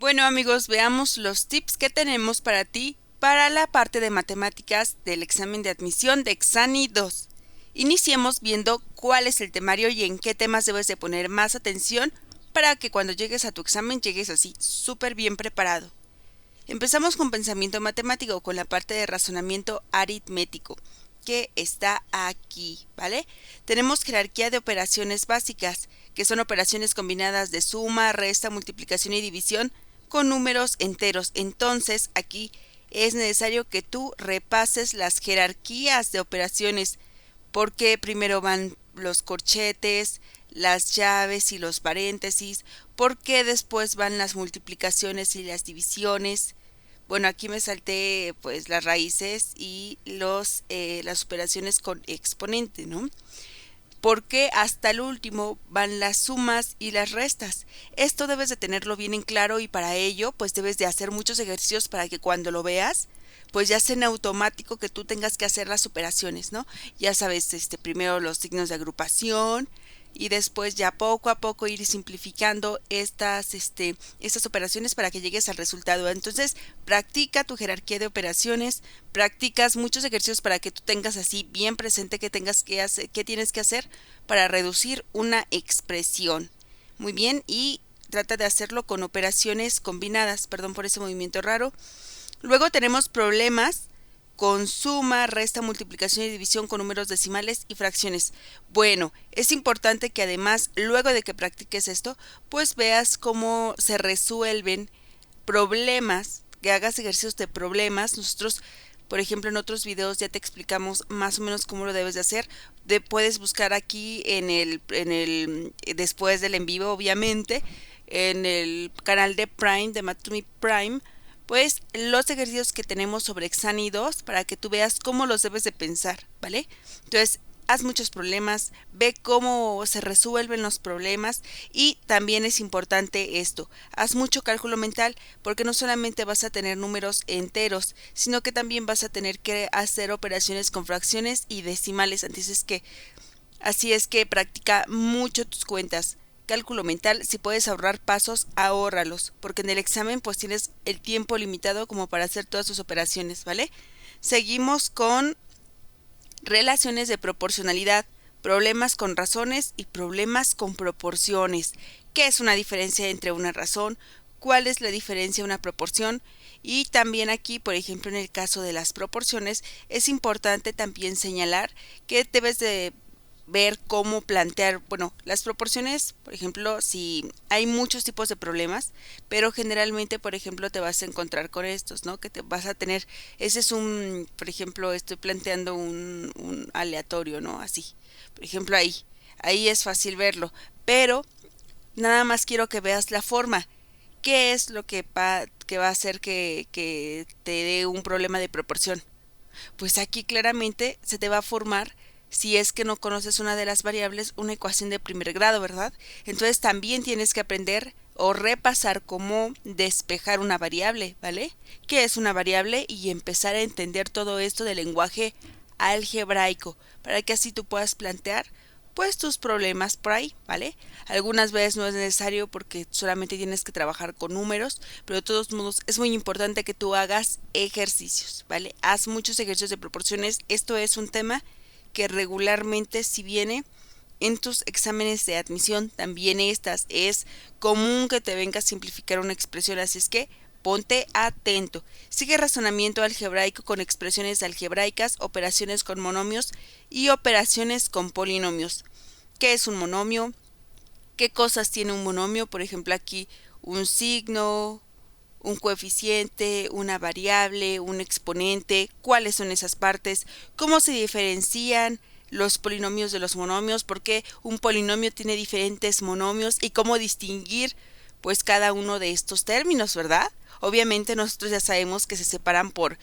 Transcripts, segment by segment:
Bueno amigos, veamos los tips que tenemos para ti para la parte de matemáticas del examen de admisión de Exani 2. Iniciemos viendo cuál es el temario y en qué temas debes de poner más atención para que cuando llegues a tu examen llegues así súper bien preparado. Empezamos con pensamiento matemático, con la parte de razonamiento aritmético, que está aquí, ¿vale? Tenemos jerarquía de operaciones básicas, que son operaciones combinadas de suma, resta, multiplicación y división con números enteros. Entonces, aquí es necesario que tú repases las jerarquías de operaciones, porque primero van los corchetes, las llaves y los paréntesis, porque después van las multiplicaciones y las divisiones. Bueno, aquí me salté pues las raíces y las operaciones con exponente, ¿no? Porque hasta el último van las sumas y las restas. Esto debes de tenerlo bien en claro y para ello pues debes de hacer muchos ejercicios para que cuando lo veas pues ya sea en automático que tú tengas que hacer las operaciones, ¿no? Ya sabes, primero los signos de agrupación y después ya poco a poco ir simplificando estas operaciones para que llegues al resultado. Entonces, practica tu jerarquía de operaciones, practicas muchos ejercicios para que tú tengas así bien presente qué tienes que hacer para reducir una expresión. Muy bien, y trata de hacerlo con operaciones combinadas, perdón por ese movimiento raro. Luego tenemos problemas con suma, resta, multiplicación y división con números decimales y fracciones. Bueno, es importante que además, luego de que practiques esto, pues veas cómo se resuelven problemas, que hagas ejercicios de problemas. Nosotros, por ejemplo, en otros videos ya te explicamos más o menos cómo lo debes de hacer. Puedes buscar aquí después del en vivo, obviamente, en el canal de Prime, de Math2Me Prime, pues los ejercicios que tenemos sobre Exani 2 para que tú veas cómo los debes de pensar, ¿vale? Entonces, haz muchos problemas, ve cómo se resuelven los problemas y también es importante esto, haz mucho cálculo mental porque no solamente vas a tener números enteros, sino que también vas a tener que hacer operaciones con fracciones y decimales, así es que practica mucho tus cuentas. Cálculo mental, si puedes ahorrar pasos, ahórralos, porque en el examen pues tienes el tiempo limitado como para hacer todas tus operaciones, ¿vale? Seguimos con relaciones de proporcionalidad, problemas con razones y problemas con proporciones. ¿Qué es una diferencia entre una razón? ¿Cuál es la diferencia de una proporción? Y también aquí, por ejemplo, en el caso de las proporciones, es importante también señalar que debes de ver cómo plantear, bueno, las proporciones, por ejemplo, si hay muchos tipos de problemas, pero generalmente, por ejemplo, te vas a encontrar con estos, ¿no? Que te vas a tener, ese es por ejemplo, estoy planteando un aleatorio, ¿no? Así, por ejemplo, ahí es fácil verlo, pero nada más quiero que veas la forma. ¿Qué es lo que va a hacer que te dé un problema de proporción? Pues aquí claramente se te va a formar, si es que no conoces una de las variables, una ecuación de primer grado, ¿verdad? Entonces también tienes que aprender o repasar cómo despejar una variable, ¿vale? ¿Qué es una variable? Y empezar a entender todo esto del lenguaje algebraico, para que así tú puedas plantear pues tus problemas por ahí, ¿vale? Algunas veces no es necesario porque solamente tienes que trabajar con números, pero de todos modos es muy importante que tú hagas ejercicios, ¿vale? Haz muchos ejercicios de proporciones. Esto es un tema que regularmente si viene en tus exámenes de admisión, también es común que te venga a simplificar una expresión, así es que ponte atento. Sigue razonamiento algebraico con expresiones algebraicas, operaciones con monomios y operaciones con polinomios. ¿Qué es un monomio? ¿Qué cosas tiene un monomio? Por ejemplo, aquí un signo, un coeficiente, una variable, un exponente. ¿Cuáles son esas partes? ¿Cómo se diferencian los polinomios de los monomios? ¿Por qué un polinomio tiene diferentes monomios? ¿Y cómo distinguir pues cada uno de estos términos, verdad? Obviamente nosotros ya sabemos que se separan por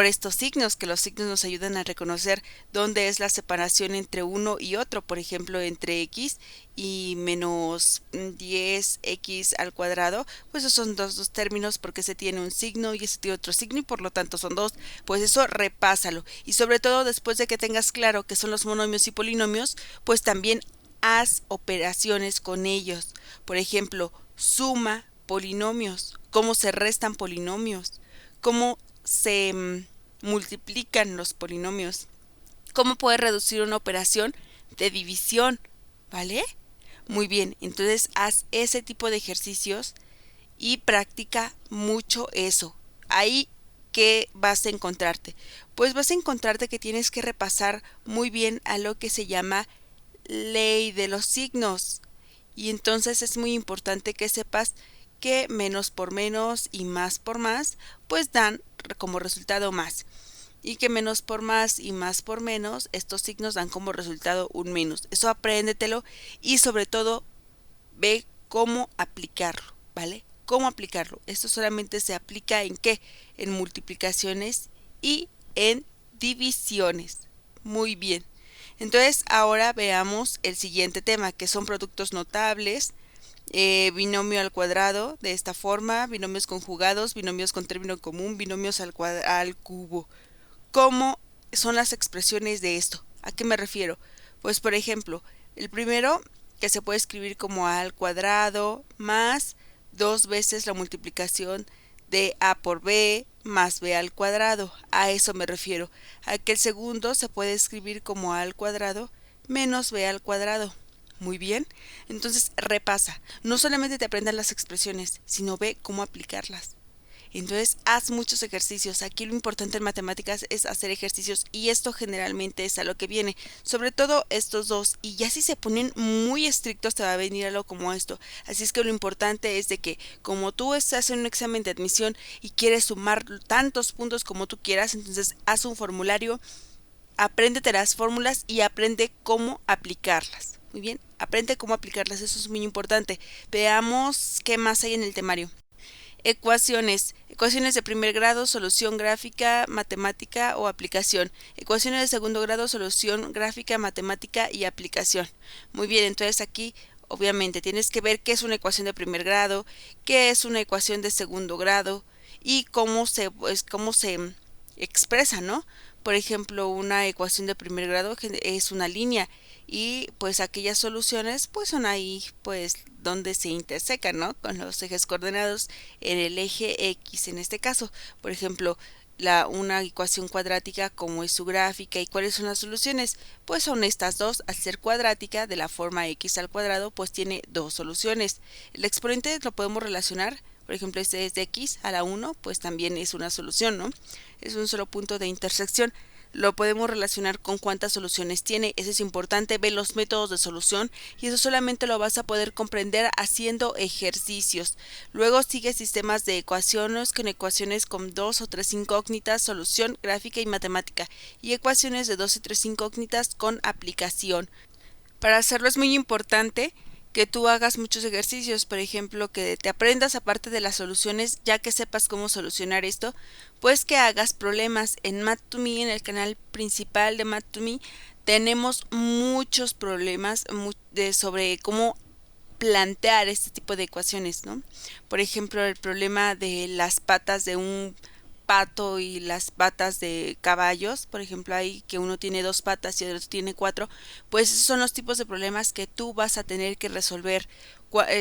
estos signos, que los signos nos ayudan a reconocer dónde es la separación entre uno y otro, por ejemplo, entre x y menos 10x al cuadrado, pues esos son dos términos porque se tiene un signo y ese tiene otro signo y por lo tanto son dos, pues eso repásalo. Y sobre todo después de que tengas claro qué son los monomios y polinomios, pues también haz operaciones con ellos. Por ejemplo, suma, polinomios, cómo se restan polinomios, cómo se multiplican los polinomios, cómo puedes reducir una operación de división, ¿vale? Muy bien, entonces haz ese tipo de ejercicios y practica mucho eso. Ahí, ¿qué vas a encontrarte? Pues vas a encontrarte que tienes que repasar muy bien a lo que se llama ley de los signos. Y entonces es muy importante que sepas que menos por menos y más por más, pues dan como resultado más. Y que menos por más y más por menos, estos signos dan como resultado un menos. Eso apréndetelo y sobre todo ve cómo aplicarlo, ¿vale? ¿Cómo aplicarlo? Esto solamente se aplica en ¿qué? En multiplicaciones y en divisiones. Muy bien. Entonces ahora veamos el siguiente tema, que son productos notables, binomio al cuadrado, de esta forma, binomios conjugados, binomios con término común, binomios al cubo. ¿Cómo son las expresiones de esto? ¿A qué me refiero? Pues por ejemplo, el primero que se puede escribir como a al cuadrado más 2 veces la multiplicación de a por b más b al cuadrado. A eso me refiero. A que el segundo se puede escribir como a al cuadrado menos b al cuadrado. Muy bien. Entonces repasa. No solamente te aprendas las expresiones, sino ve cómo aplicarlas. Entonces, haz muchos ejercicios. Aquí lo importante en matemáticas es hacer ejercicios y esto generalmente es a lo que viene. Sobre todo estos dos. Y ya si se ponen muy estrictos te va a venir algo como esto. Así es que lo importante es de que como tú estás en un examen de admisión y quieres sumar tantos puntos como tú quieras, entonces haz un formulario, apréndete las fórmulas y aprende cómo aplicarlas. Muy bien, aprende cómo aplicarlas. Eso es muy importante. Veamos qué más hay en el temario. Ecuaciones. Ecuaciones de primer grado, solución gráfica, matemática o aplicación. Ecuaciones de segundo grado, solución gráfica, matemática y aplicación. Muy bien, entonces aquí obviamente tienes que ver qué es una ecuación de primer grado, qué es una ecuación de segundo grado y cómo se expresa, ¿no? Por ejemplo, una ecuación de primer grado es una línea y pues aquellas soluciones pues son ahí pues donde se intersecan, ¿no? Con los ejes coordenados en el eje X en este caso. Por ejemplo, una ecuación cuadrática, como es su gráfica y cuáles son las soluciones, pues son estas dos. Al ser cuadrática de la forma x al cuadrado, pues tiene dos soluciones. El exponente lo podemos relacionar, por ejemplo, este es de x a la 1, pues también es una solución, ¿no? Es un solo punto de intersección. Lo podemos relacionar con cuántas soluciones tiene. Eso es importante, ve los métodos de solución y eso solamente lo vas a poder comprender haciendo ejercicios. Luego sigue sistemas de ecuaciones con ecuaciones con 2 o 3 incógnitas, solución gráfica y matemática, y ecuaciones de 2 y 3 incógnitas con aplicación. Para hacerlo es muy importante que tú hagas muchos ejercicios, por ejemplo, que te aprendas aparte de las soluciones, ya que sepas cómo solucionar esto, pues que hagas problemas. En Math2Me, en el canal principal de Math2Me, tenemos muchos problemas sobre cómo plantear este tipo de ecuaciones, ¿no? Por ejemplo, el problema de las patas de un pato y las patas de caballos, por ejemplo, hay que uno tiene 2 patas y el otro tiene 4, pues esos son los tipos de problemas que tú vas a tener que resolver.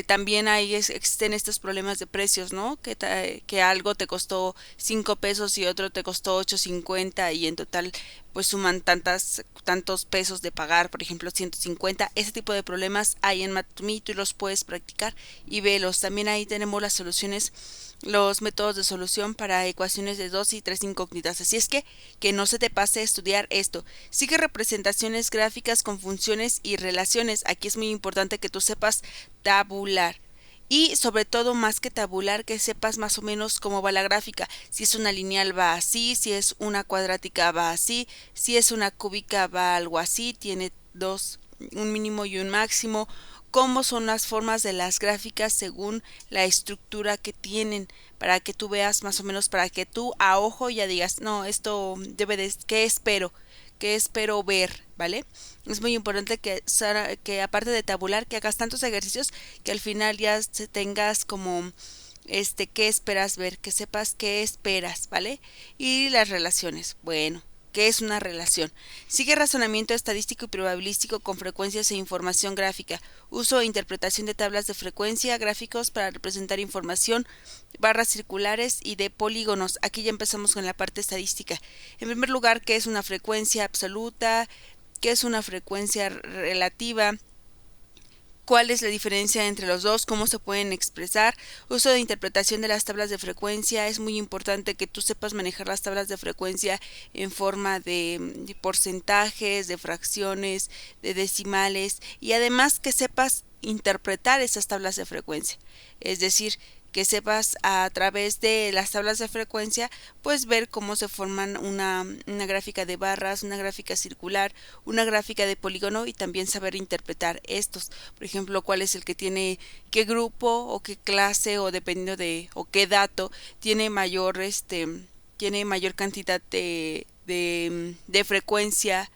También existen estos problemas de precios, ¿no? Que algo te costó 5 pesos y otro te costó 8.50 y en total pues suman tantos pesos de pagar, por ejemplo 150. Ese tipo de problemas hay en Math2Me, tú los puedes practicar y velos. También ahí tenemos las soluciones, los métodos de solución para ecuaciones de 2 y 3 incógnitas. Así es que no se te pase estudiar esto. Sigue representaciones gráficas con funciones y relaciones. Aquí es muy importante que tú sepas tabular. Y sobre todo, más que tabular, que sepas más o menos cómo va la gráfica. Si es una lineal va así, si es una cuadrática va así, si es una cúbica va algo así, tiene un mínimo y un máximo. Cómo son las formas de las gráficas según la estructura que tienen, para que tú veas más o menos, para que tú a ojo ya digas, no, esto debe de, ¿qué espero ver? ¿Vale? Es muy importante que aparte de tabular, que hagas tantos ejercicios que al final ya tengas como qué esperas ver, que sepas qué esperas, ¿vale? Y las relaciones. Bueno, ¿Qué es una relación? Sigue razonamiento estadístico y probabilístico con frecuencias e información gráfica. Uso e interpretación de tablas de frecuencia, gráficos para representar información, barras circulares y de polígonos. Aquí ya empezamos con la parte estadística. En primer lugar, ¿qué es una frecuencia absoluta? ¿Qué es una frecuencia relativa? ¿Cuál es la diferencia entre los dos? ¿Cómo se pueden expresar? Uso de interpretación de las tablas de frecuencia. Es muy importante que tú sepas manejar las tablas de frecuencia en forma de porcentajes, de fracciones, de decimales y además que sepas interpretar esas tablas de frecuencia. Es decir, que sepas a través de las tablas de frecuencia, pues ver cómo se forman una gráfica de barras, una gráfica circular, una gráfica de polígono y también saber interpretar estos. Por ejemplo, cuál es el que tiene qué grupo o qué clase o dependiendo de o qué dato tiene mayor cantidad de frecuencia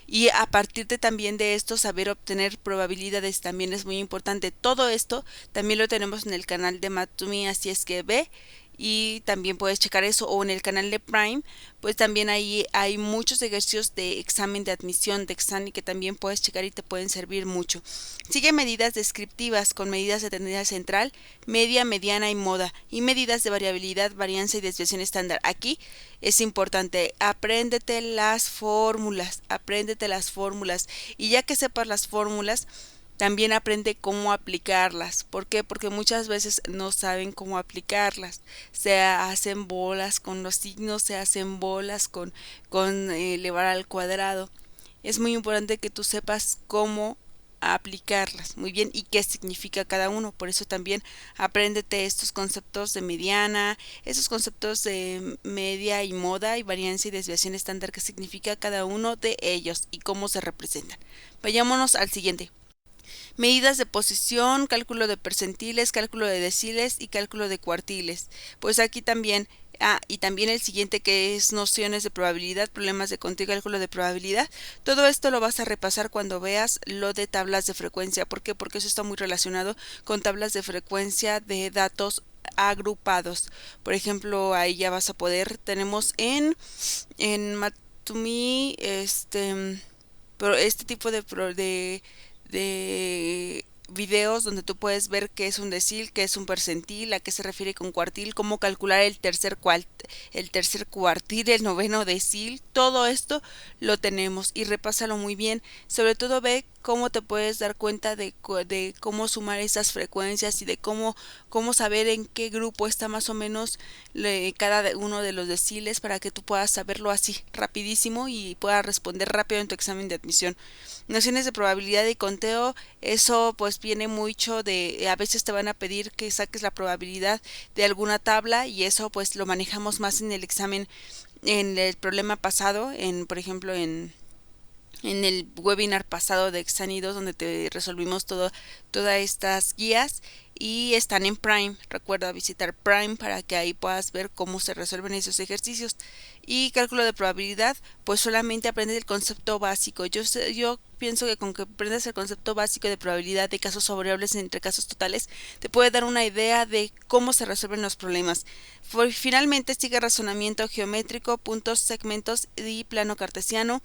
y a partir de también de esto saber obtener probabilidades también es muy importante. Todo esto también lo tenemos en el canal de Math2Me, así es que ve y también puedes checar eso o en el canal de Prime, pues también ahí hay muchos ejercicios de examen de admisión de Exani que también puedes checar y te pueden servir mucho. Sigue medidas descriptivas con medidas de tendencia central, media, mediana y moda y medidas de variabilidad, varianza y desviación estándar. Aquí es importante, apréndete las fórmulas y ya que sepas las fórmulas, también aprende cómo aplicarlas. ¿Por qué? Porque muchas veces no saben cómo aplicarlas. Se hacen bolas con los signos, se hacen bolas con elevar al cuadrado. Es muy importante que tú sepas cómo aplicarlas muy bien y qué significa cada uno. Por eso también apréndete estos conceptos de mediana, esos conceptos de media y moda y varianza y desviación estándar, qué significa cada uno de ellos y cómo se representan. Vayámonos al siguiente. Medidas de posición, cálculo de percentiles, cálculo de deciles y cálculo de cuartiles. Pues aquí también, y también el siguiente que es nociones de probabilidad, problemas de conteo y cálculo de probabilidad. Todo esto lo vas a repasar cuando veas lo de tablas de frecuencia. ¿Por qué? Porque eso está muy relacionado con tablas de frecuencia de datos agrupados. Por ejemplo, ahí ya vas a poder, tenemos en Math2Me, este tipo de videos donde tú puedes ver qué es un decil, qué es un percentil, a qué se refiere con cuartil, cómo calcular el tercer cuartil, el noveno decil, todo esto lo tenemos y repásalo muy bien. Sobre todo ve cómo te puedes dar cuenta de cómo sumar esas frecuencias y de cómo saber en qué grupo está más o menos cada uno de los deciles para que tú puedas saberlo así rapidísimo y puedas responder rápido en tu examen de admisión. Nociones de probabilidad y conteo, eso pues viene mucho a veces te van a pedir que saques la probabilidad de alguna tabla y eso pues lo manejamos más en el examen, en el problema pasado, por ejemplo en el webinar pasado de Exani 2 donde te resolvimos todas estas guías y están en Prime. Recuerda visitar Prime para que ahí puedas ver cómo se resuelven esos ejercicios. Y cálculo de probabilidad, pues solamente aprendes el concepto básico. Yo pienso que con que aprendas el concepto básico de probabilidad de casos favorables entre casos totales, te puede dar una idea de cómo se resuelven los problemas. Finalmente sigue razonamiento geométrico, puntos, segmentos y plano cartesiano.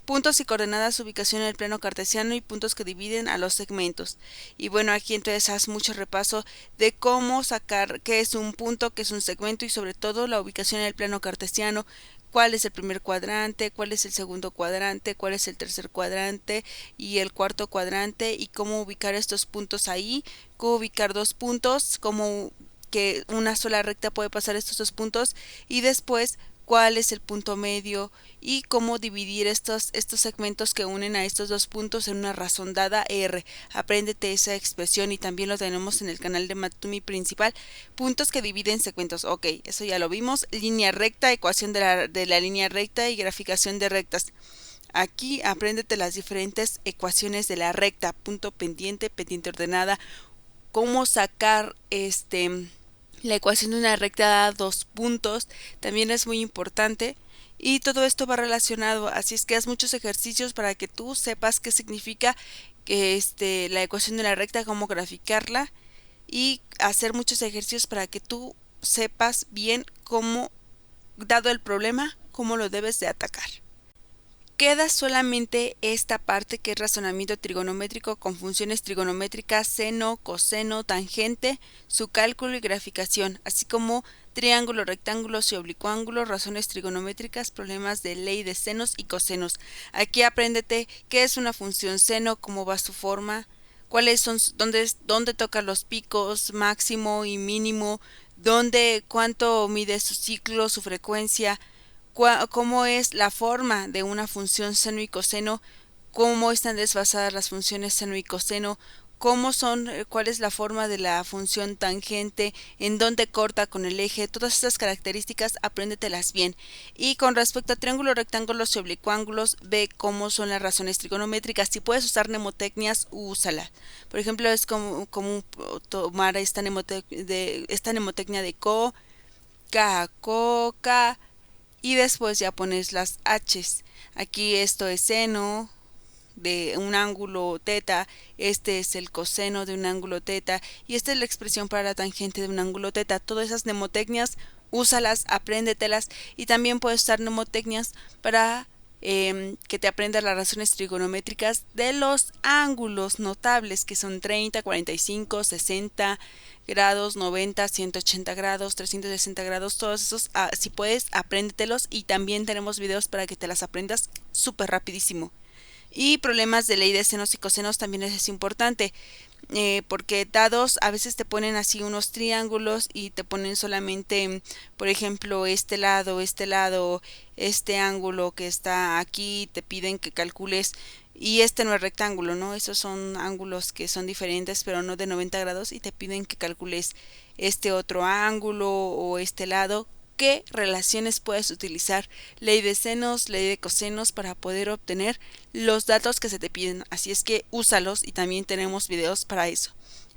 Puntos y coordenadas, ubicación en el plano cartesiano y puntos que dividen a los segmentos. Y bueno, aquí entonces haz mucho repaso de cómo sacar qué es un punto, qué es un segmento y sobre todo la ubicación en el plano cartesiano, cuál es el primer cuadrante, cuál es el segundo cuadrante, cuál es el tercer cuadrante y el cuarto cuadrante y cómo ubicar estos puntos ahí, cómo ubicar dos puntos, cómo que una sola recta puede pasar estos dos puntos y después cuál es el punto medio y cómo dividir estos segmentos que unen a estos dos puntos en una razón dada R. Apréndete esa expresión y también lo tenemos en el canal de Math2Me principal. Puntos que dividen segmentos. Ok, eso ya lo vimos. Línea recta, ecuación de la línea recta y graficación de rectas. Aquí apréndete las diferentes ecuaciones de la recta, punto pendiente, pendiente ordenada, cómo sacar la ecuación de una recta da dos puntos, también es muy importante y todo esto va relacionado, así es que haz muchos ejercicios para que tú sepas qué significa la ecuación de la recta, cómo graficarla y hacer muchos ejercicios para que tú sepas bien cómo, dado el problema, cómo lo debes de atacar. Queda solamente esta parte que es razonamiento trigonométrico con funciones trigonométricas, seno, coseno, tangente, su cálculo y graficación, así como triángulo, rectángulos y oblicuángulos, razones trigonométricas, problemas de ley de senos y cosenos. Aquí apréndete qué es una función seno, cómo va su forma, cuáles son, dónde toca los picos máximo y mínimo, cuánto mide su ciclo, su frecuencia, cómo es la forma de una función seno y coseno, cómo están desfasadas las funciones seno y coseno, cuál es la forma de la función tangente, en dónde corta con el eje, todas estas características apréndetelas bien. Y con respecto a triángulos, rectángulos y oblicuángulos, ve cómo son las razones trigonométricas. Si puedes usar mnemotecnias, úsala. Por ejemplo, es como tomar esta mnemotecnia de co, ca, co, ca, y después ya pones las h's. Aquí esto es seno de un ángulo teta, este es el coseno de un ángulo teta y esta es la expresión para la tangente de un ángulo teta. Todas esas mnemotecnias, úsalas, apréndetelas, y también puedes usar mnemotecnias para que te aprendas las razones trigonométricas de los ángulos notables, que son 30, 45, 60 grados, 90, 180 grados, 360 grados, todos esos, si puedes, apréndetelos, y también tenemos videos para que te las aprendas súper rapidísimo. Y problemas de ley de senos y cosenos también es importante, porque dados a veces te ponen así unos triángulos y te ponen solamente, por ejemplo, este ángulo que está aquí, te piden que calcules, y este no es rectángulo, ¿no? Esos son ángulos que son diferentes, pero no de 90 grados, y te piden que calcules este otro ángulo o este lado. ¿Qué relaciones puedes utilizar? Ley de senos, ley de cosenos, para poder obtener los datos que se te piden. Así es que úsalos, y también tenemos videos para eso.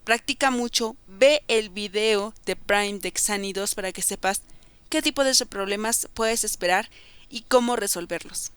Practica mucho, ve el video de Prime de Exani 2 para que sepas qué tipo de problemas puedes esperar y cómo resolverlos.